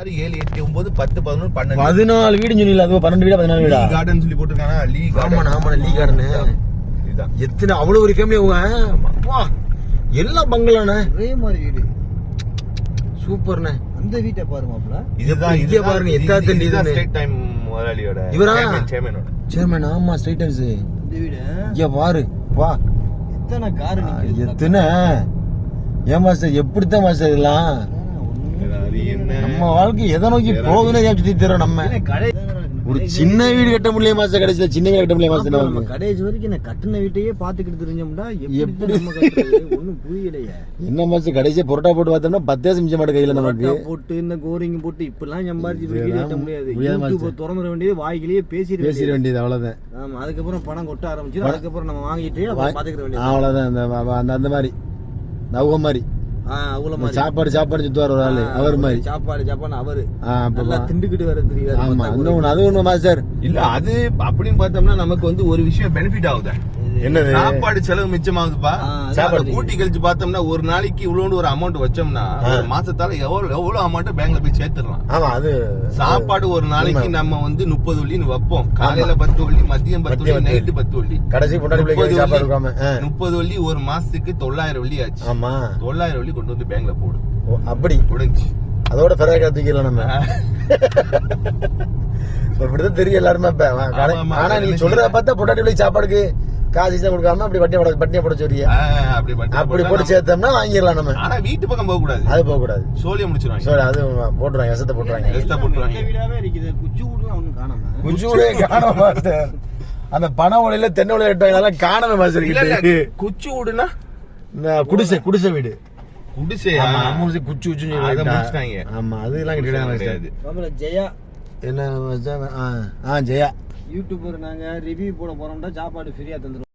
6 7 8 9 10 11 12 14 வீடு சொன்னீங்க. அது 12 வீடா 14 வீடா கார்டன் சொல்லி போட்டுருக்கானா? லீ கார்டன். ஆமா லீ கார்டன். இதுதான் எத்தனை அவ்வளவு ஒரு ஃபேமிலி அவங்க. எல்லாம் பங்களாண்ணே. ஒரே மாதிரி வீடு. சூப்பர்ண்ணே. அந்த வீட்டை பாருமாப்ல. இதுதான் இதே பாருங்க. எத்தாத்த இதுதான் ஸ்டேட் டைம் முதலாளியோட இவரா சேர்மனோட. சேர்மன். ஆமா ஸ்ட்ரைட் டைம்ஸ். இந்த வீடு இங்க பாரு. வா எத்தனை கார் நிக்குது. எத்தனை. ஏன் மாஸ்டர் எப்படித்தான் மாஸ்டர் இதெல்லாம்? அது என்ன நம்ம வாழ்க்கை எதை நோக்கி போகுதுன்னு சுத்தி தரோம் நம்ம. கடை ஒரு சின்ன வீடு கட்ட முடியல மாஸ்டர். கடைசியில சின்ன வீடு கட்ட முடியல மாஸ்டர். நம்ம கடைசி வரைக்கும் நான் கட்டின வீட்டையே பாத்துக்கிட்டு தெரிஞ்சோம்டா. எப்படி நம்ம கட்டுறது ஒண்ணும் புரியலையே. என்ன மாஸ்டர் கடைசியா பொரோட்டா போட்டு பார்த்தோம்னா 10 நிமிஷம் மாட்ட கையில நமக்கு போட்டு இந்த கோரிங் போட்டு இப்பெல்லாம் சம்பாரிச்சு வீடு கட்ட முடியாது. யூடியூப் திறந்துட வேண்டியது, வாய்க்கிலேயே பேசிட வேண்டியது அவ்வளவுதான். ஆமா, அதுக்கப்புறம் பணம் கொட்ட ஆரம்பிச்சு அதுக்கப்புறம் நம்ம வாங்கிட்டு பாத்துக்கிற வேண்டியது அவ்வளவுதான். அந்த மாதிரி நவக மாதிரி சாப்பாடு சுத்துவார் ஒரு ஆளு. அவர் மாதிரி சாப்பாடு அவரு திண்டுக்கிட்டு வர தெரியாது. ஆமா, அது ஒண்ணு மாஸ்டர் இல்ல. அது அப்படின்னு பார்த்தோம்னா நமக்கு வந்து ஒரு விஷயம் பெனிஃபிட் ஆகுது. என்னது? சாப்பாடு செலவு மிச்சமாகுதுப்பா. சாப்பாடு கூட்டி கழிச்சு பார்த்தோம்னா ஒரு நாளைக்கு இவ்வளவு ஒரு அமௌண்ட் வச்சோம்னா ஒரு மாசத்தால எவ்வளவு அமௌண்ட் பேங்க்ல போய் சேர்த்துடலாம். ஆமா, அது சாப்பாடு ஒரு நாளைக்கு நம்ம வந்து 30 வள்ளின்னு வைப்போம். காலையில 10 வள்ளி, மதியம் 10 வள்ளி, நைட்டு 10 வள்ளி. கடைசி 30 வள்ளி ஒரு மாசத்துக்கு 900 வள்ளி ஆச்சு. ஆமா, 900 வள்ளி கொண்டு வந்து பேங்க்ல போடு. அப்படி முடிஞ்சு. அதோட பிறகு கத்துக்கலாம் நம்ம. இப்படிதான் தெரியும் எல்லாருமே. ஆனா நீ சொல்றத பார்த்தா பொட்டாட்டி பிள்ளை சாப்பாடுக்கு காசு கொடுக்காம அப்படி பட்டினியை போட சொல்றிய. அப்படி போட்டு சேர்த்தோம்னா வாங்கிடலாம் நம்ம. ஆனா வீட்டு பக்கம் போக கூடாது. அது போக கூடாது. சோழிய முடிச்சிருவாங்க. அது போட்டுருவாங்க, விஷத்தை போட்டுருவாங்க. குச்சி வீடே காணாம மாஸ்டர். அந்த பனை ஓலையில தென்னை ஓலையில எட்டாங்க காணாம மாஸ்டர். குச்சி வீடுனா குடிசை வீடு. குடிசையா? குச்சி ஆமா, அதெல்லாம் கிடையாது. ஜெயா என்ன ஜெயா யூடியூபர் நாங்க ரிவ்யூ போட போறோம்னா சாப்பாடு ஃப்ரீயா தந்துருவோம்.